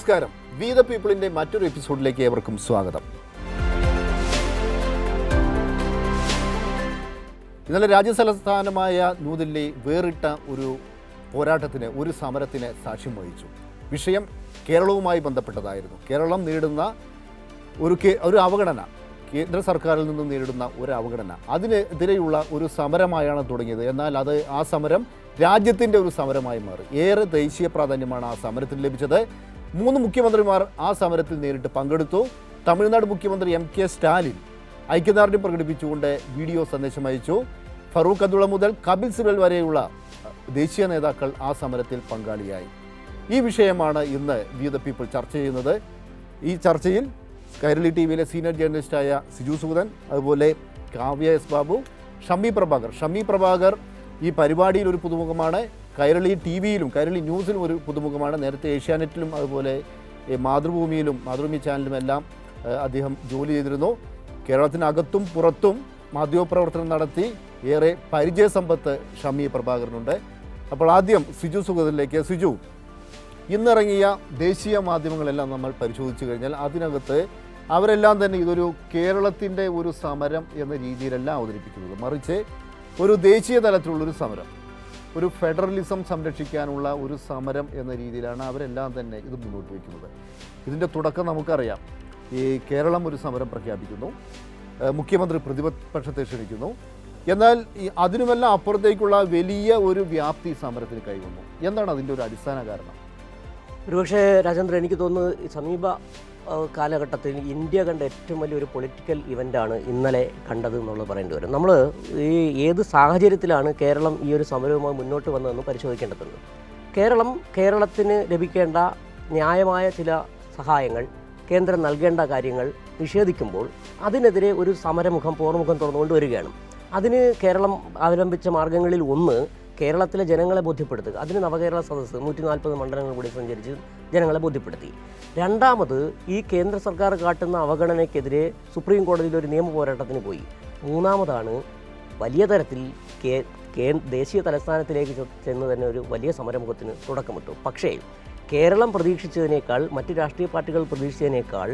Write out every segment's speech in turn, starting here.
നമസ്കാരം. We the പീപ്പിളിൻ്റെ മറ്റൊരു എപ്പിസോഡിലേക്ക് ഏവർക്കും സ്വാഗതം. ഇന്നലെ രാജ്യതലസ്ഥാനമായ ന്യൂദില്ലി വേറിട്ട ഒരു പോരാട്ടത്തിന്, ഒരു സമരത്തിന് സാക്ഷ്യം വഹിച്ചു. വിഷയം കേരളവുമായി ബന്ധപ്പെട്ടതായിരുന്നു. കേരളം നേരിടുന്ന ഒരു അവഗണന, കേന്ദ്ര സർക്കാരിൽ നിന്നും നേരിടുന്ന ഒരു അവഗണന, അതിനെതിരെയുള്ള ഒരു സമരമായാണ് തുടങ്ങിയത്. എന്നാൽ ആ സമരം രാജ്യത്തിൻ്റെ ഒരു സമരമായി മാറി. ഏറെ ദേശീയ പ്രാധാന്യമാണ് ആ സമരത്തിന് ലഭിച്ചത്. 3 മുഖ്യമന്ത്രിമാർ ആ സമരത്തിൽ നേരിട്ട് പങ്കെടുത്തു. തമിഴ്നാട് മുഖ്യമന്ത്രി MK സ്റ്റാലിൻ ഐക്യദാർഢ്യം പ്രകടിപ്പിച്ചുകൊണ്ട് വീഡിയോ സന്ദേശം അയച്ചു. ഫറൂഖ് അബ്ദുള്ള മുതൽ കപിൽ സിബൽ വരെയുള്ള ദേശീയ നേതാക്കൾ ആ സമരത്തിൽ പങ്കാളിയായി. ഈ വിഷയമാണ് ഇന്ന് വി ദ പീപ്പിൾ ചർച്ച ചെയ്യുന്നത്. ഈ ചർച്ചയിൽ കൈരളി TV-യിലെ സീനിയർ ജേർണലിസ്റ്റായ സിജു സൂദൻ, അതുപോലെ കാവ്യ S. ബാബു, ഷമി പ്രഭാകർ ഈ പരിപാടിയിൽ ഒരു പുതുമുഖമാണ്. കൈരളി TV-യിലും കൈരളി ന്യൂസിലും ഒരു പുതുമുഖമാണ്. നേരത്തെ ഏഷ്യാനെറ്റിലും അതുപോലെ മാതൃഭൂമി ചാനലിലും എല്ലാം അദ്ദേഹം ജോലി ചെയ്തിരുന്നു. കേരളത്തിനകത്തും പുറത്തും മാധ്യമപ്രവർത്തനം നടത്തി ഏറെ പരിചയസമ്പത്ത് ഷമി പ്രഭാകരനുണ്ട്. അപ്പോൾ ആദ്യം സിജു സുഗതനിലേക്ക്. സിജു, ഇന്നിറങ്ങിയ ദേശീയ മാധ്യമങ്ങളെല്ലാം നമ്മൾ പരിശോധിച്ചു കഴിഞ്ഞാൽ അതിനകത്ത് അവരെല്ലാം തന്നെ ഇതൊരു കേരളത്തിൻ്റെ ഒരു സമരം എന്ന രീതിയിലല്ല അവതരിപ്പിക്കുന്നത്. മറിച്ച് ഒരു ദേശീയ തലത്തിലുള്ളൊരു സമരം, ഒരു ഫെഡറലിസം സംരക്ഷിക്കാനുള്ള ഒരു സമരം എന്ന രീതിയിലാണ് അവരെല്ലാം തന്നെ ഇത് മുന്നോട്ട് വയ്ക്കുന്നത്. ഇതിൻ്റെ തുടക്കം നമുക്കറിയാം. ഈ കേരളം ഒരു സമരം പ്രഖ്യാപിക്കുന്നു, മുഖ്യമന്ത്രി പ്രതിപക്ഷത്തെ ക്ഷണിക്കുന്നു. എന്നാൽ അതിനുമെല്ലാം അപ്പുറത്തേക്കുള്ള വലിയ ഒരു വ്യാപ്തി സമരത്തിന് കൈവന്നു. എന്താണ് അതിൻ്റെ ഒരു അടിസ്ഥാന കാരണം? ഒരുപക്ഷെ രാജേന്ദ്രൻ, എനിക്ക് തോന്നുന്നു സമീപ കാലഘട്ടത്തിൽ ഇന്ത്യ കണ്ട ഏറ്റവും വലിയൊരു പൊളിറ്റിക്കൽ ഇവൻ്റാണ് ഇന്നലെ കണ്ടത് എന്നുള്ളത് പറയേണ്ടി വരും. നമ്മൾ ഈ ഏത് സാഹചര്യത്തിലാണ് കേരളം ഈ ഒരു സമരവുമായി മുന്നോട്ട് വന്നതെന്ന് പരിശോധിക്കേണ്ടതുണ്ട്. കേരളത്തിന് ലഭിക്കേണ്ട ന്യായമായ ചില സഹായങ്ങൾ, കേന്ദ്രം നൽകേണ്ട കാര്യങ്ങൾ നിഷേധിക്കുമ്പോൾ അതിനെതിരെ ഒരു സമരമുഖം, പോർമുഖം തുറന്നുകൊണ്ട് വരികയാണ്. അതിന് കേരളം അവലംബിച്ച മാർഗങ്ങളിൽ ഒന്ന് കേരളത്തിലെ ജനങ്ങളെ ബോധ്യപ്പെടുത്തുക. അതിന് നവകേരള സദസ്സ് 140 മണ്ഡലങ്ങൾ കൂടി സഞ്ചരിച്ച് ജനങ്ങളെ ബോധ്യപ്പെടുത്തി. രണ്ടാമത്, ഈ കേന്ദ്ര സർക്കാർ കാട്ടുന്ന അവഗണനയ്ക്കെതിരെ സുപ്രീം കോടതിയിൽ ഒരു നിയമ പോരാട്ടത്തിന് പോയി. മൂന്നാമതാണ്, വലിയ തരത്തിൽ ദേശീയ തലസ്ഥാനത്തിലേക്ക് ചെന്ന് തന്നെ ഒരു വലിയ സമരമുഖത്തിന് തുടക്കമിട്ടു. പക്ഷേ കേരളം പ്രതീക്ഷിച്ചതിനേക്കാൾ, മറ്റ് രാഷ്ട്രീയ പാർട്ടികൾ പ്രതീക്ഷിച്ചതിനേക്കാൾ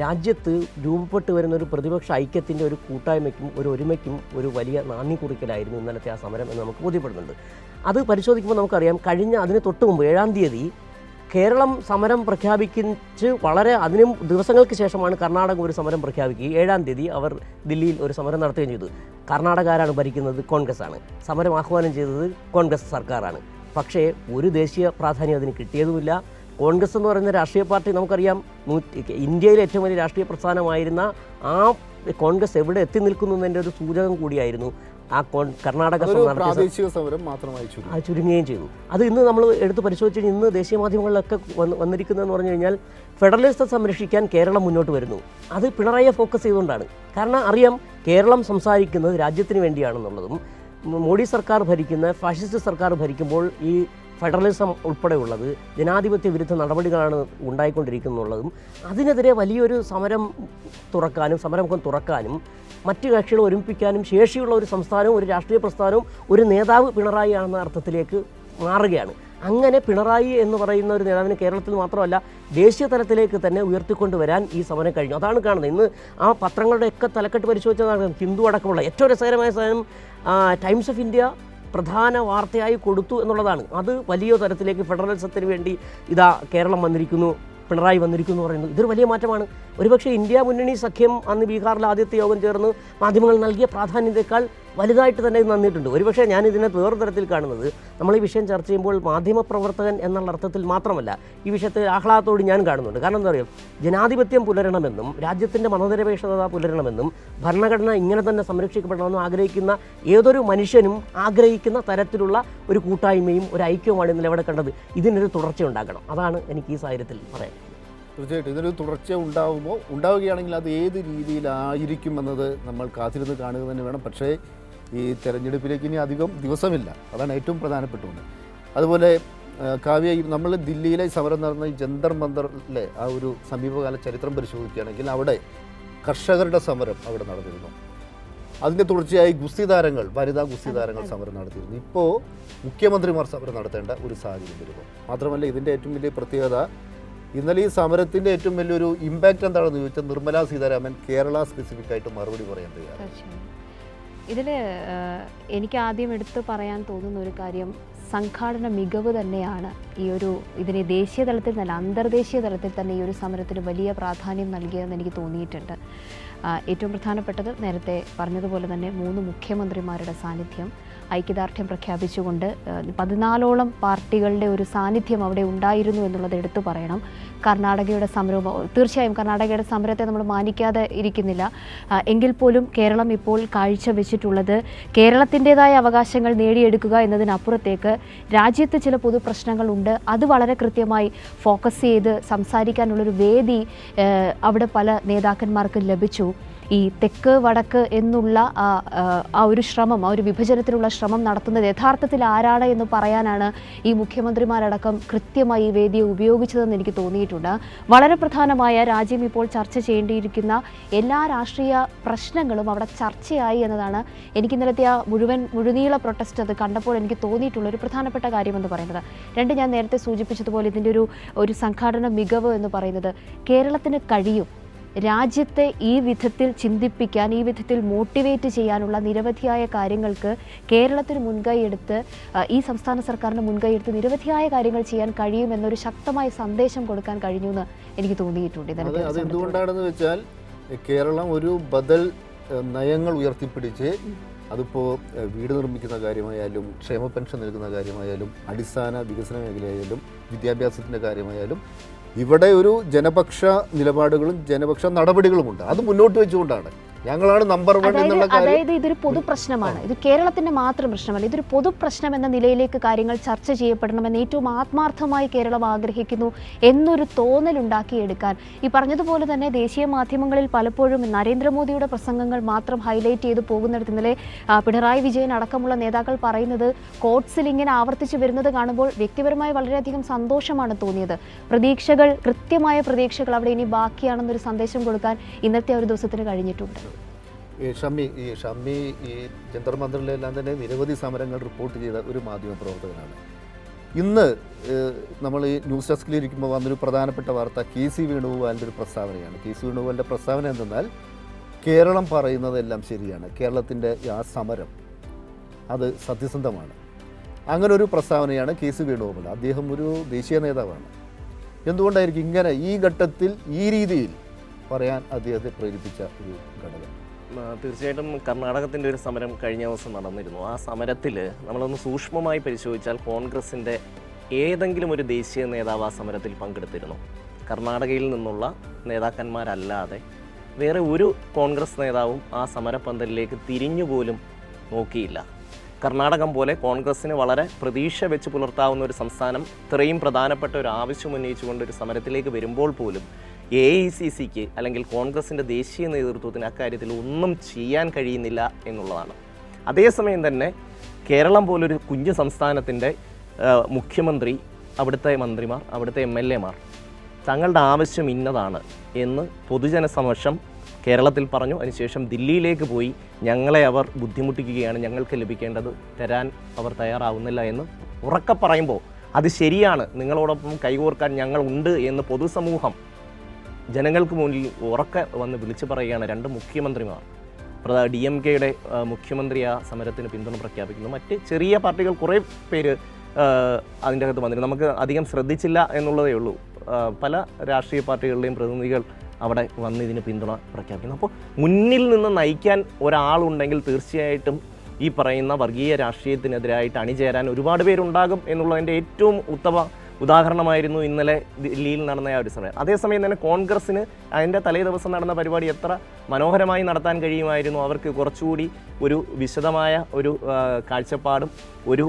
രാജ്യത്ത് രൂപപ്പെട്ടു വരുന്ന ഒരു പ്രതിപക്ഷ ഐക്യത്തിൻ്റെ ഒരു കൂട്ടായ്മയ്ക്കും ഒരു ഒരുമയ്ക്കും ഒരു വലിയ നാന്ദി കുറിക്കലായിരുന്നു ഇന്നലത്തെ ആ സമരം എന്ന് നമുക്ക് ബോധ്യപ്പെടുന്നുണ്ട്. അത് പരിശോധിക്കുമ്പോൾ നമുക്കറിയാം, അതിന് തൊട്ട് മുമ്പ് 7-ാം തീയതി കേരളം സമരം പ്രഖ്യാപിച്ച് അതിനും ദിവസങ്ങൾക്ക് ശേഷമാണ് കർണാടക ഒരു സമരം പ്രഖ്യാപിക്കുകയും 7-ാം തീയതി അവർ ദില്ലിയിൽ ഒരു സമരം നടത്തുകയും ചെയ്തു. കർണാടക ആരാണ് ഭരിക്കുന്നത്? കോൺഗ്രസ് ആണ്. സമരം ആഹ്വാനം ചെയ്തത് കോൺഗ്രസ് സർക്കാരാണ്. പക്ഷേ ഒരു ദേശീയ പ്രാധാന്യം അതിന് കിട്ടിയതുമില്ല. കോൺഗ്രസ് എന്ന് പറയുന്ന രാഷ്ട്രീയ പാർട്ടി നമുക്കറിയാം, ഇന്ത്യയിലെ ഏറ്റവും വലിയ രാഷ്ട്രീയ പ്രസ്ഥാനമായിരുന്ന ആ കോൺഗ്രസ് എവിടെ എത്തി നിൽക്കുന്നു എന്നതിൻ്റെ ഒരു സൂചകം കൂടിയായിരുന്നു ആ കർണാടക ചുരുങ്ങുകയും ചെയ്തു. അത് ഇന്ന് നമ്മൾ എടുത്ത് പരിശോധിച്ച് കഴിഞ്ഞാൽ ഇന്ന് ദേശീയ മാധ്യമങ്ങളിലൊക്കെ വന്നിരിക്കുന്നതെന്ന് പറഞ്ഞു കഴിഞ്ഞാൽ ഫെഡറലിസം സംരക്ഷിക്കാൻ കേരളം മുന്നോട്ട് വരുന്നു. അത് പിണറായിയെ ഫോക്കസ് ചെയ്തുകൊണ്ടാണ്. കാരണം അറിയാം, കേരളം സംസാരിക്കുന്നത് രാജ്യത്തിന് വേണ്ടിയാണെന്നുള്ളതും മോഡി സർക്കാർ ഭരിക്കുന്ന ഫാഷിസ്റ്റ് സർക്കാർ ഭരിക്കുമ്പോൾ ഈ ഫെഡറലിസം ഉൾപ്പെടെയുള്ളത് ജനാധിപത്യ വിരുദ്ധ നടപടികളാണ് ഉണ്ടായിക്കൊണ്ടിരിക്കുന്നുള്ളതും അതിനെതിരെ വലിയൊരു സമരമുഖം തുറക്കാനും മറ്റ് കക്ഷികളെ ഒരുമിപ്പിക്കാനും ശേഷിയുള്ള ഒരു സംസ്ഥാനവും ഒരു രാഷ്ട്രീയ പ്രസ്ഥാനവും ഒരു നേതാവ് പിണറായി ആണെന്ന അർത്ഥത്തിലേക്ക് മാറുകയാണ്. അങ്ങനെ പിണറായി എന്ന് പറയുന്ന ഒരു നേതാവിന് കേരളത്തിൽ മാത്രമല്ല ദേശീയ തലത്തിലേക്ക് തന്നെ ഉയർത്തിക്കൊണ്ടുവരാൻ ഈ സമരം കഴിഞ്ഞു. അതാണ് കാണുന്നത്. ഇന്ന് ആ പത്രങ്ങളുടെയൊക്കെ തലക്കെട്ട് പരിശോധിച്ചതാണ് ഹിന്ദു അടക്കമുള്ള ഏറ്റവും രസകരമായ സാധനം ടൈംസ് ഓഫ് ഇന്ത്യ പ്രധാന വാർത്തയായി കൊടുത്തു എന്നുള്ളതാണ്. അത് വലിയ തരത്തിലേക്ക് ഫെഡറലിസത്തിന് വേണ്ടി കേരളം വന്നിരിക്കുന്നു, പിണറായി വന്നിരിക്കുന്നു എന്ന് പറയുന്നത് ഇതൊരു വലിയ മാറ്റമാണ്. ഒരുപക്ഷെ ഇന്ത്യ മുന്നണി സഖ്യം അന്ന് ബീഹാറിൽ ആദ്യത്തെ യോഗം ചേർന്ന് മാധ്യമങ്ങൾ നൽകിയ പ്രാധാന്യത്തെക്കാൾ വലുതായിട്ട് തന്നെ ഇത് നന്നിട്ടുണ്ട്. ഒരുപക്ഷെ ഞാൻ ഇതിനകത്ത് വേറെ തരത്തിൽ കാണുന്നത്, നമ്മൾ ഈ വിഷയം ചർച്ച ചെയ്യുമ്പോൾ മാധ്യമപ്രവർത്തകൻ എന്നുള്ള അർത്ഥത്തിൽ മാത്രമല്ല ഈ വിഷയത്തെ ആഹ്ലാദത്തോട് ഞാൻ കാണുന്നുണ്ട്. കാരണം എന്താ പറയുക, ജനാധിപത്യം പുലരണമെന്നും രാജ്യത്തിൻ്റെ മതനിരപേക്ഷത പുലരണമെന്നും ഭരണഘടന ഇങ്ങനെ തന്നെ സംരക്ഷിക്കപ്പെടണമെന്നും ആഗ്രഹിക്കുന്ന ഏതൊരു മനുഷ്യനും ആഗ്രഹിക്കുന്ന തരത്തിലുള്ള ഒരു കൂട്ടായ്മയും ഒരു ഐക്യവുമാണ് ഇന്നലെ ഇവിടെ കണ്ടത്. ഇതിനൊരു തുടർച്ച ഉണ്ടാകണം. അതാണ് എനിക്ക് ഈ സാഹചര്യത്തിൽ പറയാൻ. തീർച്ചയായിട്ടും ഇതിനൊരു തുടർച്ച ഉണ്ടാവുകയാണെങ്കിൽ അത് ഏത് രീതിയിലായിരിക്കുമെന്നത് നമ്മൾ കാത്തിരുന്ന് കാണുക തന്നെ വേണം. പക്ഷേ ഈ തെരഞ്ഞെടുപ്പിലേക്ക് ഇനി അധികം ദിവസമില്ല. അതാണ് ഏറ്റവും പ്രധാനപ്പെട്ടത്. അതുപോലെ കാവ്യ, നമ്മൾ ദില്ലിയിലെ സമരം നടന്ന ഈ ജന്തർ മന്ദറിലെ ആ ഒരു സമീപകാല ചരിത്രം പരിശോധിക്കുകയാണെങ്കിൽ അവിടെ കർഷകരുടെ സമരം അവിടെ നടന്നിരുന്നു. അതിൻ്റെ തുടർച്ചയായി വനിതാ ഗുസ്തി താരങ്ങൾ സമരം നടത്തിയിരുന്നു. ഇപ്പോൾ മുഖ്യമന്ത്രിമാർ സമരം നടത്തേണ്ട ഒരു സാഹചര്യം വരുന്നു. മാത്രമല്ല ഇതിൻ്റെ ഏറ്റവും വലിയ പ്രത്യേകത, ഇന്നലെ ഈ സമരത്തിൻ്റെ ഏറ്റവും വലിയൊരു ഇമ്പാക്റ്റ് എന്താണെന്ന് ചോദിച്ചാൽ നിർമ്മലാ സീതാരാമൻ കേരള സ്പെസിഫിക് ആയിട്ട് മറുപടി പറയാൻ തയ്യാറാണ്. ഇതിൽ എനിക്ക് ആദ്യം എടുത്തു പറയാൻ തോന്നുന്ന ഒരു കാര്യം സംഘാടന മികവ് തന്നെയാണ്. ഇതിനെ ദേശീയ തലത്തിൽ തന്നെ അന്തർദേശീയ തലത്തിൽ തന്നെ ഈ ഒരു സമരത്തിന് വലിയ പ്രാധാന്യം നൽകിയതെന്ന് എനിക്ക് തോന്നിയിട്ടുണ്ട്. ഏറ്റവും പ്രധാനപ്പെട്ടത് നേരത്തെ പറഞ്ഞതുപോലെ തന്നെ 3 മുഖ്യമന്ത്രിമാരുടെ സാന്നിധ്യം, ഐക്യദാർഢ്യം പ്രഖ്യാപിച്ചുകൊണ്ട് 14ഓളം പാർട്ടികളുടെ ഒരു സാന്നിധ്യം അവിടെ ഉണ്ടായിരുന്നു എന്നുള്ളത് എടുത്തു പറയണം. കർണാടകയുടെ സമരവും തീർച്ചയായും കർണാടകയുടെ സമരത്തെ നമ്മൾ മാനിക്കാതെ ഇരിക്കുന്നില്ല. എങ്കിൽ പോലും കേരളം ഇപ്പോൾ കാഴ്ചവെച്ചിട്ടുള്ളത് കേരളത്തിൻ്റെതായ അവകാശങ്ങൾ നേടിയെടുക്കുക എന്നതിനപ്പുറത്തേക്ക് രാജ്യത്ത് ചില പൊതുപ്രശ്നങ്ങളുണ്ട്, അത് വളരെ കൃത്യമായി ഫോക്കസ് ചെയ്ത് സംസാരിക്കാനുള്ളൊരു വേദി അവിടെ പല നേതാക്കന്മാർക്ക് ലഭിച്ചു. ഈ തെക്ക് വടക്ക് എന്നുള്ള ആ ഒരു ശ്രമം, ആ ഒരു വിഭജനത്തിനുള്ള ശ്രമം നടത്തുന്നത് യഥാർത്ഥത്തിൽ ആരാണ് എന്ന് പറയാനാണ് ഈ മുഖ്യമന്ത്രിമാരടക്കം കൃത്യമായി ഈ വേദിയെ ഉപയോഗിച്ചതെന്ന് എനിക്ക് തോന്നിയിട്ടുണ്ട്. വളരെ പ്രധാനമായ രാജ്യം ഇപ്പോൾ ചർച്ച ചെയ്യേണ്ടിയിരിക്കുന്ന എല്ലാ രാഷ്ട്രീയ പ്രശ്നങ്ങളും അവിടെ ചർച്ചയായി എന്നതാണ് എനിക്ക് ഇന്നലത്തെ ആ മുഴുനീള പ്രൊട്ടസ്റ്റ് അത് കണ്ടപ്പോൾ എനിക്ക് തോന്നിയിട്ടുള്ള ഒരു പ്രധാനപ്പെട്ട കാര്യമെന്ന് പറയുന്നത്. 2, ഞാൻ നേരത്തെ സൂചിപ്പിച്ചതുപോലെ ഇതിൻ്റെ ഒരു സംഘാടന മികവ് എന്ന് പറയുന്നത് കേരളത്തിന് കഴിയും. രാജ്യത്തെ ഈ വിധത്തിൽ ചിന്തിപ്പിക്കാൻ, ഈ വിധത്തിൽ മോട്ടിവേറ്റ് ചെയ്യാനുള്ള നിരവധിയായ കാര്യങ്ങൾക്ക് കേരളത്തിന് മുൻകൈയെടുത്ത്, ഈ സംസ്ഥാന സർക്കാരിന് മുൻകൈയെടുത്ത് നിരവധിയായ കാര്യങ്ങൾ ചെയ്യാൻ കഴിയുമെന്നൊരു ശക്തമായ സന്ദേശം കൊടുക്കാൻ കഴിഞ്ഞു എന്ന് എനിക്ക് തോന്നിയിട്ടുണ്ട്. അത് എന്തുകൊണ്ടാണെന്ന് വെച്ചാൽ കേരളം ഒരു ബദൽ നയങ്ങൾ ഉയർത്തിപ്പിടിച്ച്, അതിപ്പോൾ വീട് നിർമ്മിക്കുന്ന കാര്യമായാലും, ക്ഷേമ പെൻഷൻ നൽകുന്ന കാര്യമായാലും, അടിസ്ഥാന വികസന മേഖലയായാലും, വിദ്യാഭ്യാസത്തിൻ്റെ കാര്യമായാലും, ഇവിടെ ഒരു ജനപക്ഷ നിലപാടുകളും ജനപക്ഷ നടപടികളുമുണ്ട്. അത് മുന്നോട്ട് വെച്ചുകൊണ്ടാണ് ഞങ്ങളാണ് നമ്പർ 1 എന്നുള്ള കാര്യം. അതായത് ഇതൊരു പൊതു പ്രശ്നമാണ്, ഇത് കേരളത്തിന്റെ മാത്രം പ്രശ്നമല്ല, ഇതൊരു പൊതു പ്രശ്നം എന്ന നിലയിലേക്ക് കാര്യങ്ങൾ ചർച്ച ചെയ്യപ്പെടണമെന്ന് ഏറ്റവും ആത്മാർത്ഥമായി കേരളം ആഗ്രഹിക്കുന്നു എന്നൊരു തോന്നലുണ്ടാക്കിയെടുക്കാൻ ഈ പറഞ്ഞതുപോലെ തന്നെ ദേശീയ മാധ്യമങ്ങളിൽ പലപ്പോഴും നരേന്ദ്രമോദിയുടെ പ്രസംഗങ്ങൾ മാത്രം ഹൈലൈറ്റ് ചെയ്ത് പോകുന്നിടത്ത് ഇന്നലെ പിണറായി വിജയൻ അടക്കമുള്ള നേതാക്കൾ പറയുന്നത് കോട്ട്സിൽ ഇങ്ങനെ ആവർത്തിച്ച് വരുന്നത് കാണുമ്പോൾ വ്യക്തിപരമായി വളരെയധികം സന്തോഷമാണ് തോന്നിയത്. കൃത്യമായ പ്രതീക്ഷകൾ അവിടെ ഇനി ബാക്കിയാണെന്നൊരു സന്ദേശം കൊടുക്കാൻ ഇന്നത്തെ ഒരു ദിവസത്തിന് കഴിഞ്ഞിട്ടുണ്ട്. ഷമ്മി ഈ ജന്തർ മന്ദിറിലെല്ലാം തന്നെ നിരവധി സമരങ്ങൾ റിപ്പോർട്ട് ചെയ്ത ഒരു മാധ്യമ പ്രവർത്തകനാണ്. ഇന്ന് നമ്മൾ ഈ ന്യൂസ് ഡെസ്കിലിരിക്കുമ്പോൾ വന്നൊരു പ്രധാനപ്പെട്ട വാർത്ത KC വേണുഗോപാലിൻ്റെ ഒരു പ്രസ്താവനയാണ്. KC വേണുഗോപാലിൻ്റെ പ്രസ്താവന എന്തെന്നാൽ കേരളം പറയുന്നതെല്ലാം ശരിയാണ്, കേരളത്തിൻ്റെ ആ സമരം അത് സത്യസന്ധമാണ്. അങ്ങനെ ഒരു പ്രസ്താവനയാണ് KC വേണുഗോപാൽ. അദ്ദേഹം ഒരു ദേശീയ നേതാവാണ്. എന്തുകൊണ്ടായിരിക്കും ഇങ്ങനെ ഈ ഘട്ടത്തിൽ ഈ രീതിയിൽ പറയാൻ അദ്ദേഹത്തെ പ്രേരിപ്പിച്ച ഒരു ഘടകം? തീർച്ചയായിട്ടും കർണാടകത്തിൻ്റെ ഒരു സമരം കഴിഞ്ഞ ദിവസം നടന്നിരുന്നു. ആ സമരത്തിൽ നമ്മളൊന്ന് സൂക്ഷ്മമായി പരിശോധിച്ചാൽ കോൺഗ്രസിൻ്റെ ഏതെങ്കിലും ഒരു ദേശീയ നേതാവ് ആ സമരത്തിൽ പങ്കെടുത്തിരുന്നു? കർണാടകയിൽ നിന്നുള്ള നേതാക്കന്മാരല്ലാതെ വേറെ ഒരു കോൺഗ്രസ് നേതാവും ആ സമരപന്തലിലേക്ക് തിരിഞ്ഞുപോലും നോക്കിയില്ല. കർണാടകം പോലെ കോൺഗ്രസ്സിന് വളരെ പ്രതീക്ഷ വെച്ച് പുലർത്താവുന്ന ഒരു സംസ്ഥാനം ഇത്രയും പ്രധാനപ്പെട്ട ഒരു ആവശ്യം ഉന്നയിച്ചുകൊണ്ട് ഒരു സമരത്തിലേക്ക് വരുമ്പോൾ പോലും AICCക്ക് അല്ലെങ്കിൽ കോൺഗ്രസിൻ്റെ ദേശീയ നേതൃത്വത്തിന് അക്കാര്യത്തിൽ ഒന്നും ചെയ്യാൻ കഴിയുന്നില്ല എന്നുള്ളതാണ്. അതേസമയം തന്നെ കേരളം പോലൊരു കുഞ്ഞു സംസ്ഥാനത്തിൻ്റെ മുഖ്യമന്ത്രി, അവിടുത്തെ മന്ത്രിമാർ, അവിടുത്തെ MLA മാർ തങ്ങളുടെ ആവശ്യം ഇന്നതാണ് എന്ന് പൊതുജനസമക്ഷം കേരളത്തിൽ പറഞ്ഞു. അതിനുശേഷം ദില്ലിയിലേക്ക് പോയി ഞങ്ങളെ അവർ ബുദ്ധിമുട്ടിക്കുകയാണ്, ഞങ്ങൾക്ക് ലഭിക്കേണ്ടത് തരാൻ അവർ തയ്യാറാവുന്നില്ല എന്ന് ഉറക്കെ പറയുമ്പോൾ അത് ശരിയാണ്, നിങ്ങളോടൊപ്പം കൈകോർക്കാൻ ഞങ്ങൾ ഉണ്ട് എന്ന് പൊതുസമൂഹം ജനങ്ങൾക്ക് മുന്നിൽ ഉറക്കെ വന്ന് വിളിച്ചു പറയുകയാണ്. 2 മുഖ്യമന്ത്രിമാർ, DMKയുടെ മുഖ്യമന്ത്രി ആ സമരത്തിന് പിന്തുണ പ്രഖ്യാപിക്കുന്നു. മറ്റ് ചെറിയ പാർട്ടികൾ കുറേ പേര് അതിൻ്റെ അകത്ത് വന്നിരുന്നു. നമുക്ക് അധികം ശ്രദ്ധിച്ചില്ല എന്നുള്ളതേ ഉള്ളൂ. പല രാഷ്ട്രീയ പാർട്ടികളുടെയും പ്രതിനിധികൾ അവിടെ വന്ന് ഇതിന് പിന്തുണ പ്രഖ്യാപിക്കുന്നു. അപ്പോൾ മുന്നിൽ നിന്ന് നയിക്കാൻ ഒരാളുണ്ടെങ്കിൽ തീർച്ചയായിട്ടും ഈ പറയുന്ന വർഗീയ രാഷ്ട്രീയത്തിനെതിരായിട്ട് അണിചേരാൻ ഒരുപാട് പേരുണ്ടാകും എന്നുള്ളതിൻ്റെ ഏറ്റവും ഉത്തമ ഉദാഹരണമായിരുന്നു ഇന്നലെ ദില്ലിയിൽ നടന്ന ആ ഒരു സമയം. അതേസമയം തന്നെ കോൺഗ്രസ്സിന് അതിൻ്റെ തലേ ദിവസം നടന്ന പരിപാടി എത്ര മനോഹരമായി നടത്താൻ കഴിയുമായിരുന്നു. അവർക്ക് കുറച്ചുകൂടി ഒരു വിശദമായ ഒരു കാഴ്ചപ്പാടും ഒരു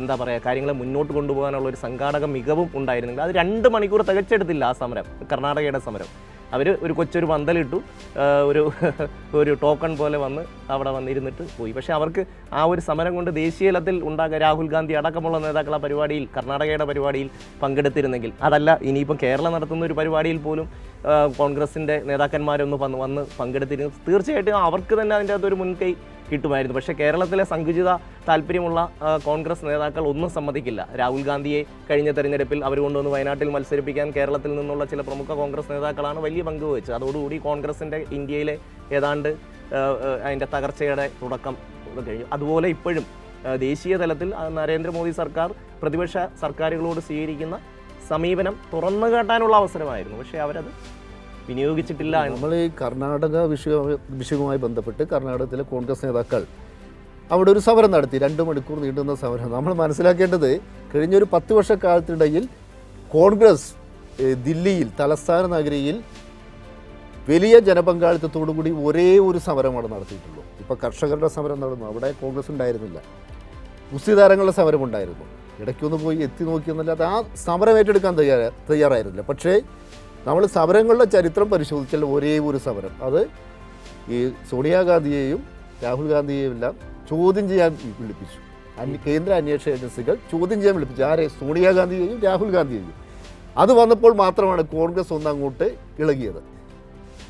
എന്താ പറയുക കാര്യങ്ങളെ മുന്നോട്ട് കൊണ്ടുപോകാനുള്ള ഒരു സംഘാടക മികവും ഉണ്ടായിരുന്നെങ്കിൽ അത് 2 മണിക്കൂർ തികച്ചെടുത്തില്ല ആ സമരം, കർണാടകയുടെ സമരം. അവർ ഒരു കൊച്ചൊരു പന്തലിട്ടു, ഒരു ടോക്കൺ പോലെ വന്ന് അവിടെ വന്നിരുന്നിട്ട് പോയി. പക്ഷേ അവർക്ക് ആ ഒരു സമരം കൊണ്ട് ദേശീയ തലത്തിൽ ഉണ്ടാകുക, രാഹുൽ ഗാന്ധി അടക്കമുള്ള നേതാക്കൾ ആ പരിപാടിയിൽ, കർണാടകയുടെ പരിപാടിയിൽ പങ്കെടുത്തിരുന്നെങ്കിൽ, അതല്ല ഇനിയിപ്പം കേരളം നടത്തുന്ന ഒരു പരിപാടിയിൽ പോലും കോൺഗ്രസിൻ്റെ നേതാക്കന്മാരൊന്ന് വന്ന് പങ്കെടുത്തിരുന്നു, തീർച്ചയായിട്ടും അവർക്ക് തന്നെ അതിൻ്റെ അകത്തൊരു മുൻകൈ കിട്ടുമായിരുന്നു. പക്ഷേ കേരളത്തിലെ സങ്കുചിത താല്പര്യമുള്ള കോൺഗ്രസ് നേതാക്കൾ ഒന്നും സമ്മതിക്കില്ല. രാഹുൽ ഗാന്ധിയെ കഴിഞ്ഞ തെരഞ്ഞെടുപ്പിൽ അവർ കൊണ്ടുവന്ന് വയനാട്ടിൽ മത്സരിപ്പിക്കാൻ കേരളത്തിൽ നിന്നുള്ള ചില പ്രമുഖ കോൺഗ്രസ് നേതാക്കളാണ് വലിയ പങ്ക് വഹിച്ചത്. അതോടുകൂടി കോൺഗ്രസിൻ്റെ ഇന്ത്യയിലെ ഏതാണ്ട് അതിൻ്റെ തകർച്ചയുടെ തുടക്കം കഴിഞ്ഞു. അതുപോലെ ഇപ്പോഴും ദേശീയ തലത്തിൽ നരേന്ദ്രമോദി സർക്കാർ പ്രതിപക്ഷ സർക്കാരുകളോട് സ്വീകരിക്കുന്ന സമീപനം തുറന്നു കാട്ടാനുള്ള അവസരമായിരുന്നു. പക്ഷേ അവരത് വിനിയോഗിച്ചിട്ടില്ല. നമ്മൾ ഈ കർണാടക വിഷയവുമായി ബന്ധപ്പെട്ട് കർണാടകത്തിലെ കോൺഗ്രസ് നേതാക്കൾ അവിടെ ഒരു സമരം നടത്തി, 2 മണിക്കൂർ നീണ്ടുന്ന സമരം. നമ്മൾ മനസ്സിലാക്കേണ്ടത് കഴിഞ്ഞൊരു 10 വർഷക്കാലത്തിനിടയിൽ കോൺഗ്രസ് ദില്ലിയിൽ തലസ്ഥാന നഗരിയിൽ വലിയ ജനപങ്കാളിത്തത്തോടുകൂടി ഒരേ ഒരു സമരമാണ് നടത്തിയിട്ടുള്ളൂ. ഇപ്പോൾ കർഷകരുടെ സമരം നടന്നു, അവിടെ കോൺഗ്രസ് ഉണ്ടായിരുന്നില്ല. ഗുസ്തി താരങ്ങളുടെ സമരം ഉണ്ടായിരുന്നു, ഇടയ്ക്കൊന്ന് പോയി എത്തി നോക്കിയെന്നല്ലാതെ ആ സമരം ഏറ്റെടുക്കാൻ തയ്യാറായിരുന്നില്ല. പക്ഷേ നമ്മൾ സമരങ്ങളുടെ ചരിത്രം പരിശോധിച്ചാൽ ഒരേ ഒരു സമരം, അത് ഈ സോണിയാഗാന്ധിയെയും രാഹുൽ ഗാന്ധിയെയും എല്ലാം ചോദ്യം ചെയ്യാൻ വിളിപ്പിച്ചു. കേന്ദ്ര അന്വേഷണ ഏജൻസികൾ ചോദ്യം ചെയ്യാൻ വിളിപ്പിച്ചു. ആരെ? സോണിയാഗാന്ധിയെയും രാഹുൽ ഗാന്ധിയെയും. അത് വന്നപ്പോൾ മാത്രമാണ് കോൺഗ്രസ് ഒന്നങ്ങോട്ട് ഇളകിയത്.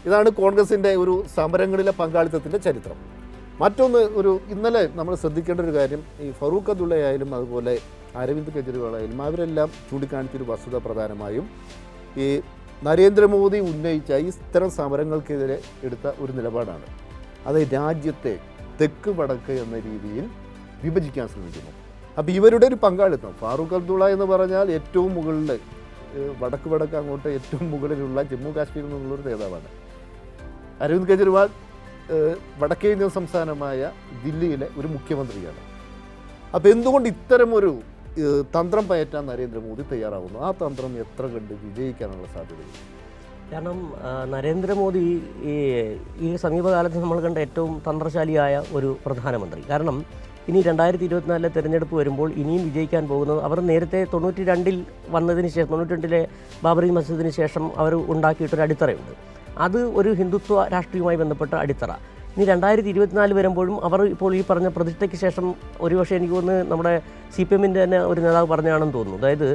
ഇതാണ് കോൺഗ്രസിൻ്റെ ഒരു സമരങ്ങളിലെ പങ്കാളിത്തത്തിൻ്റെ ചരിത്രം. മറ്റൊന്ന്, ഇന്നലെ നമ്മൾ ശ്രദ്ധിക്കേണ്ട ഒരു കാര്യം, ഈ ഫറൂഖ് അബ്ദുള്ളയായാലും അതുപോലെ അരവിന്ദ് കെജ്രിവാളായാലും അവരെല്ലാം ചൂണ്ടിക്കാണിച്ചൊരു വസ്തുത പ്രധാനമായും ഈ നരേന്ദ്രമോദി ഉന്നയിച്ച ഇത്തരം സമരങ്ങൾക്കെതിരെ എടുത്ത ഒരു നിലപാടാണ്. അത് രാജ്യത്തെ തെക്ക് വടക്ക് എന്ന രീതിയിൽ വിഭജിക്കാൻ ശ്രമിക്കുന്നു. അപ്പോൾ ഇവരുടെ ഒരു പങ്കാളിത്തം, ഫാറൂഖ് അബ്ദുള്ള എന്ന് പറഞ്ഞാൽ ഏറ്റവും മുകളിൽ വടക്ക് അങ്ങോട്ട് ഏറ്റവും മുകളിലുള്ള ജമ്മു കാശ്മീരിൽ നിന്നുള്ളൊരു നേതാവാണ്. അരവിന്ദ് കെജ്രിവാൾ വടക്കേ ഇന്ത്യൻ സംസ്ഥാനമായ ദില്ലിയിലെ ഒരു മുഖ്യമന്ത്രിയാണ്. അപ്പോൾ എന്തുകൊണ്ട് ഇത്തരമൊരു തന്ത്രം പയറ്റാൻ നരേന്ദ്രമോദി തയ്യാറാവുന്നു? ആ തന്ത്രം എത്ര കണ്ട് വിജയിക്കാനുള്ള സാധ്യതയുണ്ട്? കാരണം നരേന്ദ്രമോദി ഈ സമീപകാലത്ത് നമ്മൾ കണ്ട ഏറ്റവും തന്ത്രശാലിയായ ഒരു പ്രധാനമന്ത്രി. കാരണം ഇനി 2024 തെരഞ്ഞെടുപ്പ് വരുമ്പോൾ ഇനിയും വിജയിക്കാൻ പോകുന്നത്, അവർ നേരത്തെ 92 വന്നതിന് ശേഷം 92 ബാബറി മസ്ജിദിന് ശേഷം അവർ ഉണ്ടാക്കിയിട്ടൊരു അടിത്തറയുണ്ട്. അത് ഒരു ഹിന്ദുത്വ രാഷ്ട്രീയവുമായി ബന്ധപ്പെട്ട അടിത്തറ. ഇനി 2024 വരുമ്പോഴും അവർ ഇപ്പോൾ ഈ പറഞ്ഞ പ്രതിഷ്ഠയ്ക്ക് ശേഷം ഒരുപക്ഷെ എനിക്ക് തോന്നുന്നു നമ്മുടെ CPM-ൻ്റെ തന്നെ ഒരു നേതാവ് പറഞ്ഞാണെന്ന് തോന്നുന്നു. അതായത്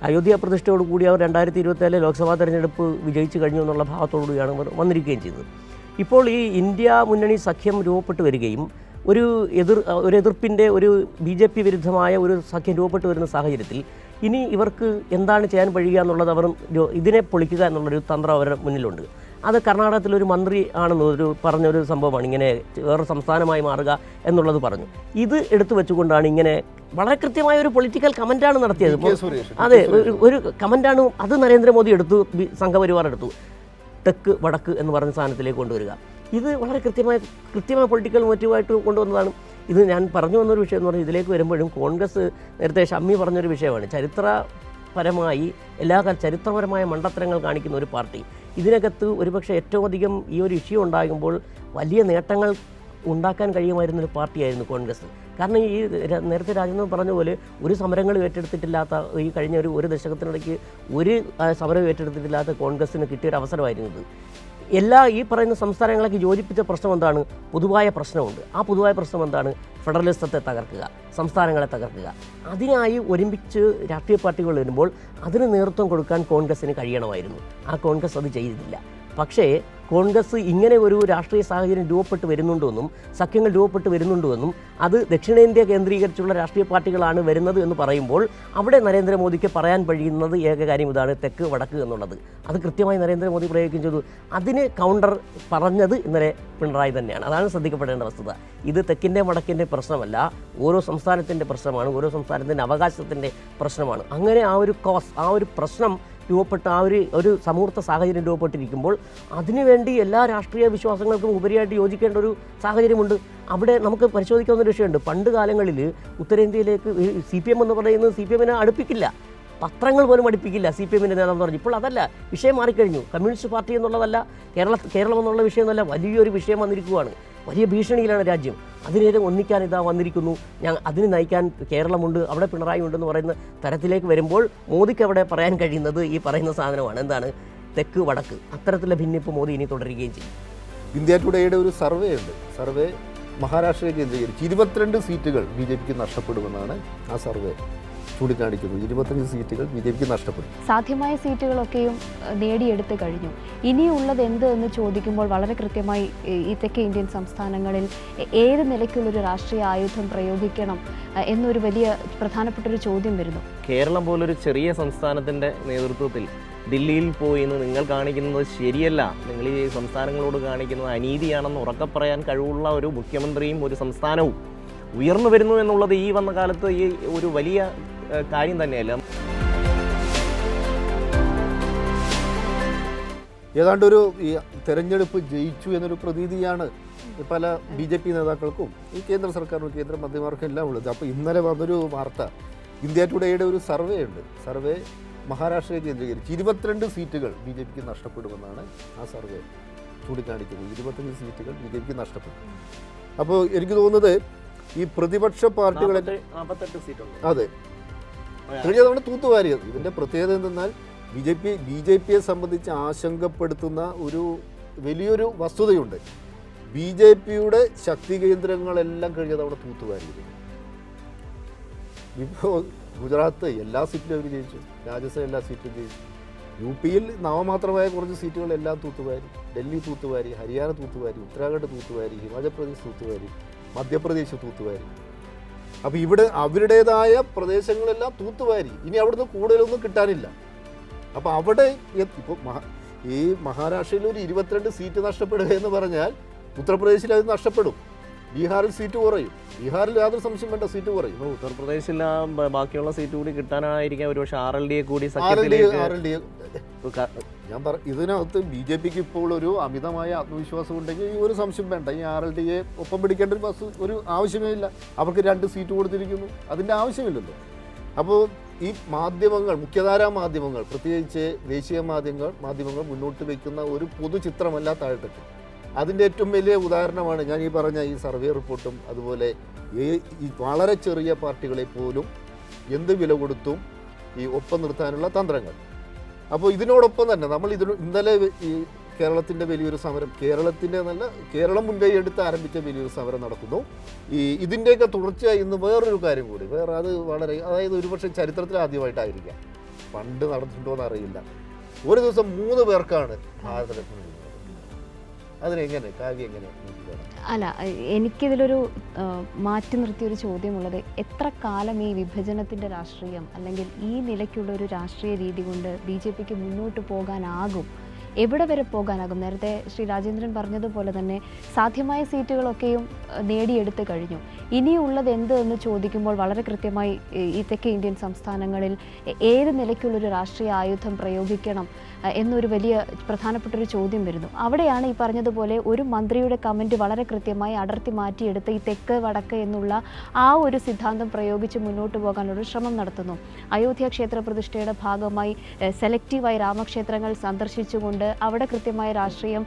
അയോധ്യ പ്രതിഷ്ഠയോട് കൂടി അവർ 2024 ലോക്സഭാ തെരഞ്ഞെടുപ്പ് വിജയിച്ചു കഴിഞ്ഞു എന്നുള്ള ഭാവത്തോടുകൂടിയാണ് അവർ വന്നിരിക്കുകയും ചെയ്തത്. ഇപ്പോൾ ഈ ഇന്ത്യ മുന്നണി സഖ്യം രൂപപ്പെട്ട് വരികയും ഒരു എതിർപ്പിൻ്റെ ഒരു BJP വിരുദ്ധമായ ഒരു സഖ്യം രൂപപ്പെട്ട് വരുന്ന സാഹചര്യത്തിൽ ഇനി ഇവർക്ക് എന്താണ് ചെയ്യാൻ കഴിയുക എന്നുള്ളത്, അവർ ഇതിനെ പൊളിക്കുക എന്നുള്ളൊരു തന്ത്രം അവരുടെ മുന്നിലുണ്ട്. അത് കർണാടകത്തിലൊരു മന്ത്രി ആണെന്ന് പറഞ്ഞൊരു സംഭവമാണ്, ഇങ്ങനെ വേറെ സംസ്ഥാനമായി മാറുക എന്നുള്ളത് പറഞ്ഞു. ഇത് എടുത്തു വെച്ചുകൊണ്ടാണ് ഇങ്ങനെ വളരെ കൃത്യമായ ഒരു പൊളിറ്റിക്കൽ കമൻറ്റാണ് നടത്തിയത്. അതെ, ഒരു കമൻറ്റാണ്. അത് നരേന്ദ്രമോദി എടുത്തു, സംഘപരിവാർ എടുത്തു, തെക്ക് വടക്ക് എന്ന് പറഞ്ഞ സാധനത്തിലേക്ക് കൊണ്ടുവരിക. ഇത് വളരെ കൃത്യമായ പൊളിറ്റിക്കൽ മോറ്റീവായിട്ട് കൊണ്ടുവന്നതാണ്. ഇത് ഞാൻ പറഞ്ഞു വന്നൊരു വിഷയം എന്ന് പറഞ്ഞാൽ, ഇതിലേക്ക് വരുമ്പോഴും കോൺഗ്രസ് നേരത്തെ ഷമ്മി പറഞ്ഞൊരു വിഷയമാണ്, ചരിത്രപരമായി ചരിത്രപരമായ മണ്ടത്തരങ്ങൾ കാണിക്കുന്ന ഒരു പാർട്ടി. ഇതിനകത്ത് ഒരുപക്ഷെ ഏറ്റവും അധികം ഈ ഒരു ഇഷ്യൂ ഉണ്ടാകുമ്പോൾ വലിയ നേട്ടങ്ങൾ ഉണ്ടാക്കാൻ കഴിയുമായിരുന്നൊരു പാർട്ടിയായിരുന്നു കോൺഗ്രസ്. കാരണം ഈ നേരത്തെ രാജേന്ദ്രൻ പറഞ്ഞ പോലെ ഒരു സമരങ്ങൾ ഏറ്റെടുത്തിട്ടില്ലാത്ത, ഈ കഴിഞ്ഞ ഒരു ദശകത്തിനിടയ്ക്ക് ഒരു സമരം ഏറ്റെടുത്തിട്ടില്ലാത്ത കോൺഗ്രസ്സിന് കിട്ടിയൊരു അവസരമായിരുന്നു ഇത്. എല്ലാ ഈ പറയുന്ന സംസ്ഥാനങ്ങളൊക്കെ യോജിപ്പിച്ച പ്രശ്നം എന്താണ്? പൊതുവായ പ്രശ്നമുണ്ട്. ആ പൊതുവായ പ്രശ്നം എന്താണ്? ഫെഡറലിസത്തെ തകർക്കുക, സംസ്ഥാനങ്ങളെ തകർക്കുക. അതിനായി ഒരുമിച്ച് രാഷ്ട്രീയ പാർട്ടികൾ വരുമ്പോൾ അതിന് നേതൃത്വം കൊടുക്കാൻ കോൺഗ്രസ്സിന് കഴിയണമായിരുന്നു. ആ കോൺഗ്രസ് അത് ചെയ്തില്ല. പക്ഷേ കോൺഗ്രസ് ഇങ്ങനെ ഒരു രാഷ്ട്രീയ സാഹചര്യം രൂപപ്പെട്ട് വരുന്നുണ്ടെന്നും സഖ്യങ്ങൾ രൂപപ്പെട്ട് വരുന്നുണ്ടെന്നും അത് ദക്ഷിണേന്ത്യ കേന്ദ്രീകരിച്ചുള്ള രാഷ്ട്രീയ പാർട്ടികളാണ് വരുന്നത് എന്ന് പറയുമ്പോൾ അവിടെ നരേന്ദ്രമോദിക്ക് പറയാൻ കഴിയുന്നത് ഏക കാര്യം ഇതാണ്, തെക്ക് വടക്ക് എന്നുള്ളത്. അത് കൃത്യമായി നരേന്ദ്രമോദി പ്രയോഗിക്കുകയും ചെയ്തു. അതിന് കൗണ്ടർ പറഞ്ഞത് ഇന്നലെ പിണറായി തന്നെയാണ്. അതാണ് ശ്രദ്ധിക്കപ്പെടേണ്ട വസ്തുത. ഇത് തെക്കിൻ്റെ വടക്കിൻ്റെ പ്രശ്നമല്ല, ഓരോ സംസ്ഥാനത്തിൻ്റെ പ്രശ്നമാണ്, ഓരോ സംസ്ഥാനത്തിൻ്റെ അവകാശത്തിൻ്റെ പ്രശ്നമാണ്. അങ്ങനെ ആ ഒരു പ്രശ്നം രൂപപ്പെട്ട ഒരു സമൂർത്ത സാഹചര്യം രൂപപ്പെട്ടിരിക്കുമ്പോൾ അതിനുവേണ്ടി എല്ലാ രാഷ്ട്രീയ വിശ്വാസങ്ങൾക്കും ഉപരിയായിട്ട് യോജിക്കേണ്ട ഒരു സാഹചര്യമുണ്ട്. അവിടെ നമുക്ക് പരിശോധിക്കാവുന്നൊരു വിഷയമുണ്ട്. പണ്ട് കാലങ്ങളിൽ ഉത്തരേന്ത്യയിലേക്ക് CPM എന്ന് പറയുന്നത് CPM-നെ അടുപ്പിക്കില്ല, പത്രങ്ങൾ പോലും അടുപ്പിക്കില്ല CPM-ൻ്റെ നേതാവ് പറഞ്ഞു. ഇപ്പോൾ അതല്ല, വിഷയം മാറിക്കഴിഞ്ഞു. കമ്മ്യൂണിസ്റ്റ് പാർട്ടി എന്നുള്ളതല്ല, കേരളം എന്നുള്ള വിഷയമൊന്നുമല്ല, വലിയൊരു വിഷയം വന്നിരിക്കുകയാണ്. വലിയ ഭീഷണിയിലാണ് രാജ്യം. അതിനേരം ഒന്നിക്കാൻ ഇതാ വന്നിരിക്കുന്നു, അതിന് നയിക്കാൻ കേരളമുണ്ട്, അവിടെ പിണറായി ഉണ്ടെന്ന് പറയുന്ന തരത്തിലേക്ക് വരുമ്പോൾ മോദിക്ക് അവിടെ പറയാൻ കഴിയുന്നത് ഈ പറയുന്ന സാധനമാണ്. എന്താണ്? തെക്ക് വടക്ക്. അത്തരത്തിലുള്ള ഭിന്നിപ്പ് മോദി ഇനി തുടരുകയും ചെയ്യും. ഇന്ത്യ ടുഡേയുടെ ഒരു സർവേ ഉണ്ട്. സർവേ മഹാരാഷ്ട്രയെ കേന്ദ്രീകരിച്ച് 22 സീറ്റുകൾ BJPക്ക് നഷ്ടപ്പെടുമെന്നാണ് ആ സർവേ ചൂണ്ടിക്കാണിക്കുന്നു. 25 സീറ്റുകൾ BJP നഷ്ടപ്പെടും. സാധ്യമായ സീറ്റുകളൊക്കെയും നേടിയെടുത്ത് കഴിഞ്ഞു. ഇനിയുള്ളത് എന്ത് എന്ന് ചോദിക്കുമ്പോൾ വളരെ കൃത്യമായി ഈ തെക്കേ ഇന്ത്യൻ സംസ്ഥാനങ്ങളിൽ ഏത് നിലയ്ക്കുള്ളൊരു രാഷ്ട്രീയ ആയുധം പ്രയോഗിക്കണം എന്നൊരു വലിയ പ്രധാനപ്പെട്ടൊരു ചോദ്യം വരുന്നു. കേരളം പോലൊരു ചെറിയ സംസ്ഥാനത്തിൻ്റെ നേതൃത്വത്തിൽ ദില്ലിയിൽ പോയി എന്ന് നിങ്ങൾ കാണിക്കുന്നത് ശരിയല്ല, നിങ്ങൾ ഈ സംസ്ഥാനങ്ങളോട് കാണിക്കുന്നത് അനീതിയാണെന്ന് ഉറക്കെ പറയാൻ കഴിവുള്ള ഒരു മുഖ്യമന്ത്രിയും ഒരു സംസ്ഥാനവും ഉയർന്നു വരുന്നു എന്നുള്ളത് ഈ വന്ന കാലത്ത് ഈ ഒരു വലിയ കാര്യം തന്നെയല്ല. ഏതാണ്ടൊരു ഈ തെരഞ്ഞെടുപ്പ് ജയിച്ചു എന്നൊരു പ്രതീതിയാണ് പല BJP നേതാക്കൾക്കും ഈ കേന്ദ്ര സർക്കാരിനും കേന്ദ്ര മന്ത്രിമാർക്കും എല്ലാം ഉള്ളത്. അപ്പോൾ ഇന്നലെ വന്നൊരു വാർത്ത, ഇന്ത്യ ടുഡേയുടെ ഒരു സർവേ ഉണ്ട്. സർവേ മഹാരാഷ്ട്രയെ കേന്ദ്രീകരിച്ച് 22 സീറ്റുകൾ BJPക്ക് നഷ്ടപ്പെടുമെന്നാണ് ആ സർവേ ചൂണ്ടിക്കാണിക്കുന്നത്. 25 സീറ്റുകൾ BJPക്ക് നഷ്ടപ്പെടും. അപ്പോൾ എനിക്ക് തോന്നുന്നത് ഈ പ്രതിപക്ഷ പാർട്ടികളെ 48 സീറ്റുണ്ട്. അതെ, കഴിഞ്ഞ തവണ തൂത്തുവാരിയത്. ഇതിൻ്റെ പ്രത്യേകത എന്തെന്നാൽ BJPയെ സംബന്ധിച്ച് ആശങ്കപ്പെടുത്തുന്ന ഒരു വലിയൊരു വസ്തുതയുണ്ട്. BJPയുടെ ശക്തി കേന്ദ്രങ്ങളെല്ലാം കഴിഞ്ഞ തവണ തൂത്തുവാരിയത്. ഇപ്പോൾ ഗുജറാത്ത് എല്ലാ സീറ്റിലും അവർ ജയിച്ചു, രാജസ്ഥാൻ എല്ലാ സീറ്റിലും ജയിച്ചു, UPയിൽ നാമമാത്രമായ കുറച്ച് സീറ്റുകളെല്ലാം തൂത്തുവാരി, ഡൽഹി തൂത്തുവാരി, ഹരിയാന തൂത്തുവാരി, ഉത്തരാഖണ്ഡ് തൂത്തുവാരി, ഹിമാചൽ പ്രദേശ് തൂത്തുവാരി, മധ്യപ്രദേശ് തൂത്തുവാരി. അപ്പോൾ ഇവിടെ അവരുടേതായ പ്രദേശങ്ങളെല്ലാം തൂത്തുവാരി. ഇനി അവിടുന്ന് കൂടുതലൊന്നും കിട്ടാനില്ല. അപ്പോൾ അവിടെ ഇപ്പോൾ ഈ മഹാരാഷ്ട്രയിൽ ഒരു 22 സീറ്റ് നഷ്ടപ്പെടുക എന്ന് പറഞ്ഞാൽ ഉത്തർപ്രദേശിൽ അത് നഷ്ടപ്പെടും, ബീഹാറിൽ സീറ്റ് കുറയും. ബീഹാറിൽ യാതൊരു സംശയം വേണ്ട, സീറ്റ് കുറയും. ഉത്തർപ്രദേശിൽ ബാക്കിയുള്ള സീറ്റ് കൂടി കിട്ടാനായിരിക്കാം ഒരുപക്ഷെ RLDയെ കൂടി സഖ്യത്തിലേക്ക്. ഞാൻ ഇതിനകത്ത് BJPക്ക് ഇപ്പോൾ ഒരു അമിതമായ ആത്മവിശ്വാസം ഉണ്ടെങ്കിൽ ഈ ഒരു സംശയം വേണ്ട, ഈ RLDയെ ഒപ്പം പിടിക്കേണ്ട ഒരു ആവശ്യമേ ഇല്ല. അവർക്ക് 2 സീറ്റ് കൊടുത്തിരിക്കുന്നു, അതിൻ്റെ ആവശ്യമില്ലല്ലോ. അപ്പോൾ ഈ മാധ്യമങ്ങൾ, മുഖ്യധാരാ മാധ്യമങ്ങൾ, പ്രത്യേകിച്ച് ദേശീയ മാധ്യമങ്ങൾ മുന്നോട്ട് വയ്ക്കുന്ന ഒരു പൊതുചിത്രമല്ല താഴെത്തട്ട്. അതിൻ്റെ ഏറ്റവും വലിയ ഉദാഹരണമാണ് ഞാൻ ഈ പറഞ്ഞ ഈ സർവേ റിപ്പോർട്ടും അതുപോലെ ഈ വളരെ ചെറിയ പാർട്ടികളെ പോലും എന്ത് വില കൊടുത്തും ഈ ഒപ്പം നിർത്താനുള്ള തന്ത്രങ്ങൾ. അപ്പോൾ ഇതിനോടൊപ്പം തന്നെ നമ്മൾ ഇന്നലെ ഈ കേരളത്തിൻ്റെ വലിയൊരു സമരം, കേരളം മുൻകൈ എടുത്ത് ആരംഭിച്ച വലിയൊരു സമരം നടക്കുന്നു. ഇതിൻ്റെയൊക്കെ തുടർച്ചയായി ഇന്ന് വേറൊരു കാര്യം കൂടി, അത് അതായത് ഒരുപക്ഷെ ചരിത്രത്തിൽ ആദ്യമായിട്ടായിരിക്കാം, പണ്ട് നടന്നിട്ടുണ്ടോ എന്നറിയില്ല, ഒരു ദിവസം 3 പേർക്കാണ് ഭാരതരത്ന. അതിനെങ്ങനെ കാവ്യം എങ്ങനെ? അല്ല, എനിക്കിതിലൊരു മാറ്റി നിർത്തിയൊരു ചോദ്യമുള്ളത്, എത്ര കാലം ഈ വിഭജനത്തിൻ്റെ രാഷ്ട്രീയം അല്ലെങ്കിൽ ഈ നിലയ്ക്കുള്ളൊരു രാഷ്ട്രീയ രീതി കൊണ്ട് BJPക്ക് മുന്നോട്ട് പോകാനാകും? എവിടെ വരെ പോകാനാകും? നേരത്തെ ശ്രീ രാജേന്ദ്രൻ പറഞ്ഞതുപോലെ തന്നെ സാധ്യമായ സീറ്റുകളൊക്കെയും നേടിയെടുത്ത് കഴിഞ്ഞു. ഇനിയുള്ളത് എന്ത് എന്ന് ചോദിക്കുമ്പോൾ വളരെ കൃത്യമായി ഈ തെക്കേ ഇന്ത്യൻ സംസ്ഥാനങ്ങളിൽ ഏത് നിലയ്ക്കുള്ളൊരു രാഷ്ട്രീയ ആയുധം പ്രയോഗിക്കണം എന്നൊരു വലിയ പ്രധാനപ്പെട്ടൊരു ചോദ്യം വരുന്നു. അവിടെയാണ് ഈ പറഞ്ഞതുപോലെ ഒരു മന്ത്രിയുടെ കമൻറ്റ് വളരെ കൃത്യമായി അടർത്തി മാറ്റിയെടുത്ത് ഈ തെക്ക് വടക്ക് എന്നുള്ള ആ ഒരു സിദ്ധാന്തം പ്രയോഗിച്ച് മുന്നോട്ട് പോകാനൊരു ശ്രമം നടത്തുന്നു. അയോധ്യ ക്ഷേത്ര പ്രതിഷ്ഠയുടെ ഭാഗമായി സെലക്റ്റീവായി രാമക്ഷേത്രങ്ങൾ സന്ദർശിച്ചുകൊണ്ട് അവിടെ കൃത്യമായ രാഷ്ട്രീയം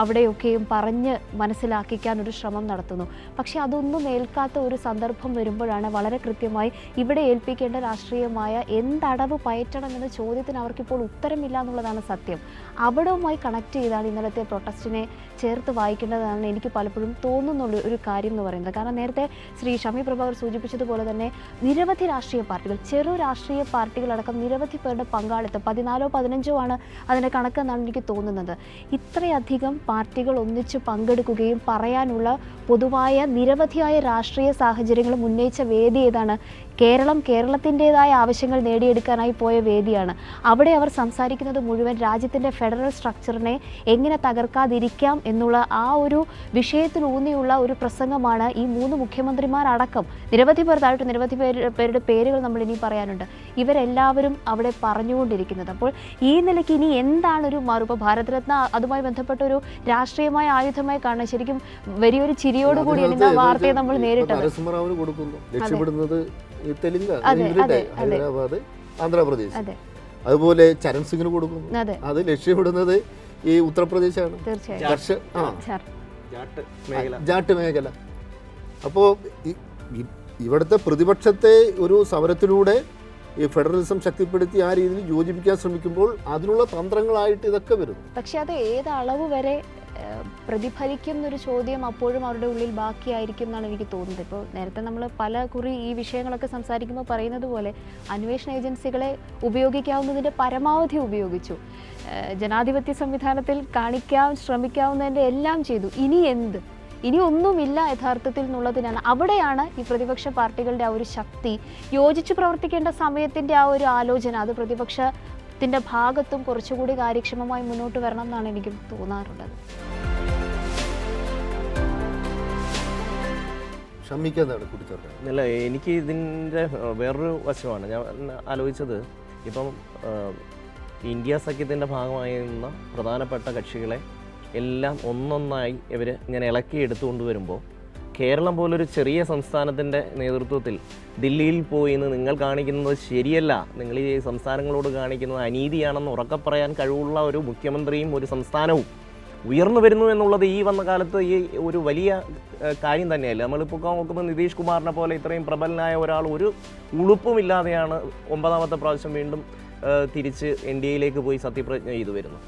അവിടെയൊക്കെയും പറഞ്ഞ് മനസ്സിലാക്കിക്കാനൊരു ശ്രമം നടത്തുന്നു. പക്ഷേ അതൊന്നും ഏൽക്കാത്ത ഒരു സന്ദർഭം വരുമ്പോഴാണ് വളരെ കൃത്യമായി ഇവിടെ ഏൽപ്പിക്കേണ്ട രാഷ്ട്രീയമായ എന്തടവ് പയറ്റണം എന്ന ചോദ്യത്തിന് അവർക്കിപ്പോൾ ഉത്തരമില്ല എന്നുള്ളതാണ് സത്യം. അവിടവുമായി കണക്ട് ചെയ്താണ് ഇന്നലത്തെ പ്രൊട്ടസ്റ്റിനെ ചേർത്ത് വായിക്കേണ്ടതാണ് എനിക്ക് പലപ്പോഴും തോന്നുന്നുള്ള ഒരു കാര്യം എന്ന് പറയുന്നത്. കാരണം നേരത്തെ ശ്രീ ഷമി പ്രഭാകർ സൂചിപ്പിച്ചതുപോലെ തന്നെ നിരവധി രാഷ്ട്രീയ പാർട്ടികൾ, ചെറു രാഷ്ട്രീയ പാർട്ടികളടക്കം നിരവധി പേരുടെ പങ്കാളിത്തം, 14 or 15 ആണ് അതിൻ്റെ കണക്കെന്നാണ് എനിക്ക് തോന്നുന്നത്. ഇത്രയധികം പാർട്ടികൾ ഒന്നിച്ച് പങ്കെടുക്കുകയും പറയാനുള്ള പൊതുവായ നിരവധിയായ രാഷ്ട്രീയ സാഹചര്യങ്ങളും ഉന്നയിച്ച വേദി ഏതാണ്? കേരളത്തിൻ്റെതായ ആവശ്യങ്ങൾ നേടിയെടുക്കാനായി പോയ വേദിയാണ്. അവിടെ അവർ സംസാരിക്കുന്നത് മുഴുവൻ രാജ്യത്തിൻ്റെ ഫെഡറൽ സ്ട്രക്ചറിനെ എങ്ങനെ തകർക്കാതിരിക്കാം എന്നുള്ള ആ ഒരു വിഷയത്തിലൂന്നിയുള്ള ഒരു പ്രസംഗമാണ് ഈ 3 മുഖ്യമന്ത്രിമാരടക്കം നിരവധി പേരുടെ പേരുകൾ നമ്മൾ ഇനി പറയാനുണ്ട്, ഇവരെല്ലാവരും അവിടെ പറഞ്ഞുകൊണ്ടിരിക്കുന്നത്. അപ്പോൾ ഈ നിലയ്ക്ക് ഇനി എന്താണ് ഒരു മറുപ? ഭാരതരത്ന അതുമായി ബന്ധപ്പെട്ട ഒരു രാഷ്ട്രീയമായ ആയുധമായി കാണാൻ ശരിക്കും വലിയൊരു ചിരിയോടുകൂടിയാണ് ഇന്ന് ആ വാർത്തയെ നമ്മൾ നേരിട്ടത്. തെലുങ്ക്, ഹൈദരാബാദ്, ആന്ധ്രാപ്രദേശ്. അതുപോലെ ചരൺ സിംഗിന് കൊടുക്കുന്നു, അത് ലക്ഷ്യമിടുന്നത് ഈ ഉത്തർപ്രദേശാണ്, ജാട്ട് മേഖല. അപ്പോൾ ഇവിടുത്തെ പ്രതിപക്ഷത്തെ ഒരു സമരത്തിലൂടെ ഈ ഫെഡറലിസം ശക്തിപ്പെടുത്തി ആ രീതിയിൽ യോജിപ്പിക്കാൻ ശ്രമിക്കുമ്പോൾ അതിനുള്ള തന്ത്രങ്ങളായിട്ട് ഇതൊക്കെ വരുന്നു. പക്ഷെ അത് ഏത് അളവ് വരെ പ്രതിഫലിക്കുന്നൊരു ചോദ്യം അപ്പോഴും അവരുടെ ഉള്ളിൽ ബാക്കിയായിരിക്കും എന്നാണ് എനിക്ക് തോന്നുന്നത്. ഇപ്പോൾ നേരത്തെ നമ്മൾ പല കുറി ഈ വിഷയങ്ങളൊക്കെ സംസാരിക്കുമ്പോൾ പറയുന്നത് പോലെ അന്വേഷണ ഏജൻസികളെ ഉപയോഗിക്കാവുന്നതിൻ്റെ പരമാവധി ഉപയോഗിച്ചു, ജനാധിപത്യ സംവിധാനത്തിൽ കാണിക്കാൻ ശ്രമിക്കാവുന്നതിൻ്റെ എല്ലാം ചെയ്തു. ഇനി എന്ത്? ഇനി ഒന്നുമില്ല യഥാർത്ഥത്തിൽ എന്നുള്ളതിനാണ്. അവിടെയാണ് ഈ പ്രതിപക്ഷ പാർട്ടികളുടെ ആ ഒരു ശക്തി, യോജിച്ച് പ്രവർത്തിക്കേണ്ട സമയത്തിൻ്റെ ആ ഒരു ആലോചന, അത് പ്രതിപക്ഷത്തിൻ്റെ ഭാഗത്തും കുറച്ചുകൂടി കാര്യക്ഷമമായി മുന്നോട്ട് വരണം എന്നാണ് എനിക്ക് തോന്നാറുള്ളത്. അല്ല, എനിക്ക് ഇതിൻ്റെ വേറൊരു വശമാണ് ഞാൻ ആലോചിച്ചത്. ഇപ്പം ഇന്ത്യ സഖ്യത്തിൻ്റെ ഭാഗമായി നിന്ന പ്രധാനപ്പെട്ട കക്ഷികളെ എല്ലാം ഒന്നൊന്നായി ഇവർ ഇങ്ങനെ ഇളക്കി എടുത്തുകൊണ്ട് വരുമ്പോൾ കേരളം പോലൊരു ചെറിയ സംസ്ഥാനത്തിൻ്റെ നേതൃത്വത്തിൽ ദില്ലിയിൽ പോയി എന്ന് നിങ്ങൾ കാണിക്കുന്നത് ശരിയല്ല, നിങ്ങൾ ഈ സംസ്ഥാനങ്ങളോട് കാണിക്കുന്നത് അനീതിയാണെന്ന് ഉറക്കെ പറയാൻ കഴിവുള്ള ഒരു മുഖ്യമന്ത്രിയും ഒരു സംസ്ഥാനവും ഉയർന്നു വരുന്നു എന്നുള്ളത് ഈ വന്ന കാലത്ത് ഈ ഒരു വലിയ കാര്യം തന്നെയല്ല. നമ്മളിപ്പോൾ നോക്കുമ്പോൾ നിതീഷ് കുമാറിനെ പോലെ ഇത്രയും പ്രബലനായ ഒരാൾ ഒരു ഉളുപ്പുമില്ലാതെയാണ് 9ാമത്തെ പ്രാവശ്യം വീണ്ടും തിരിച്ച് NDAയിലേക്ക് പോയി സത്യപ്രതിജ്ഞ ചെയ്തു വരുന്നു.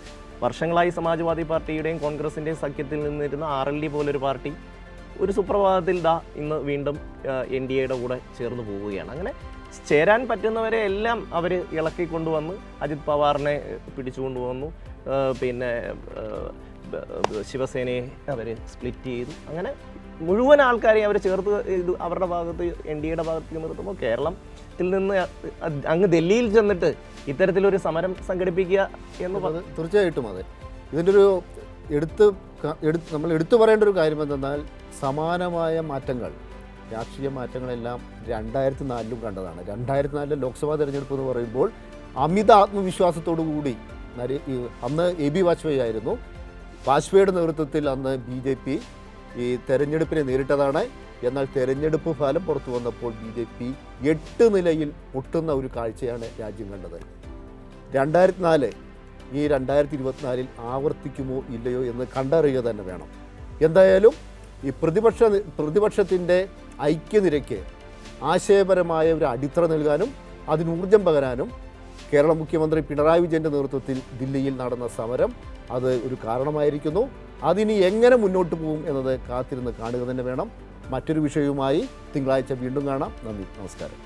വർഷങ്ങളായി സമാജ്വാദി പാർട്ടിയുടെയും കോൺഗ്രസിൻ്റെയും സഖ്യത്തിൽ നിന്നിരുന്ന RLD പോലൊരു പാർട്ടി ഒരു സുപ്രഭാതത്തിൽ ഇന്ന് വീണ്ടും NDAയുടെ കൂടെ ചേർന്ന് പോവുകയാണ്. അങ്ങനെ ചേരാൻ പറ്റുന്നവരെ എല്ലാം അവർ ഇളക്കിക്കൊണ്ടുവന്ന് അജിത് പവാറിനെ പിടിച്ചുകൊണ്ടുവന്നു, പിന്നെ ശിവസേനയെ അവർ സ്പ്ലിറ്റ് ചെയ്തു. അങ്ങനെ മുഴുവൻ ആൾക്കാരെയും അവർ ചേർത്ത് ഇത് അവരുടെ ഭാഗത്ത് NDAയുടെ ഭാഗത്ത് നിർത്തുമ്പോൾ കേരളത്തിൽ നിന്ന് അങ്ങ് ഡൽഹിയിൽ ചെന്നിട്ട് ഇത്തരത്തിലൊരു സമരം സംഘടിപ്പിക്കുക എന്ന് തീർച്ചയായിട്ടും അതെ. ഇതിൻ്റെ ഒരു നമ്മൾ എടുത്തു പറയേണ്ട ഒരു കാര്യം എന്തെന്നാൽ സമാനമായ മാറ്റങ്ങൾ, രാഷ്ട്രീയ മാറ്റങ്ങളെല്ലാം 2004 കണ്ടതാണ്. 2004 ലോക്സഭാ തെരഞ്ഞെടുപ്പ് എന്ന് പറയുമ്പോൾ അമിത ആത്മവിശ്വാസത്തോടു കൂടി അന്ന് AB വാജ്പേയി ആയിരുന്നു. വാജ്പേയിയുടെ നേതൃത്വത്തിൽ അന്ന് BJP ഈ തെരഞ്ഞെടുപ്പിനെ നേരിട്ടതാണ്. എന്നാൽ തെരഞ്ഞെടുപ്പ് ഫലം പുറത്തു വന്നപ്പോൾ BJP 8 നിലയിൽ പൊട്ടുന്ന ഒരു കാഴ്ചയാണ് രാജ്യം കണ്ടത്. 2004 ഈ 2024 ആവർത്തിക്കുമോ ഇല്ലയോ എന്ന് കണ്ടറിയുക തന്നെ വേണം. എന്തായാലും ഈ പ്രതിപക്ഷത്തിൻ്റെ ഐക്യനിരയ്ക്ക് ആശയപരമായ ഒരു അടിത്തറ നൽകാനും അതിന് ഊർജം പകരാനും കേരള മുഖ്യമന്ത്രി പിണറായി വിജയൻ്റെ നേതൃത്വത്തിൽ ദില്ലിയിൽ നടന്ന സമരം അത് ഒരു കാരണമായിരിക്കുന്നു. അതിനി എങ്ങനെ മുന്നോട്ട് പോകും എന്നത് കാത്തിരുന്ന് കാണുക തന്നെ വേണം. മറ്റൊരു വിഷയവുമായി തിങ്കളാഴ്ച വീണ്ടും കാണാം. നന്ദി, നമസ്കാരം.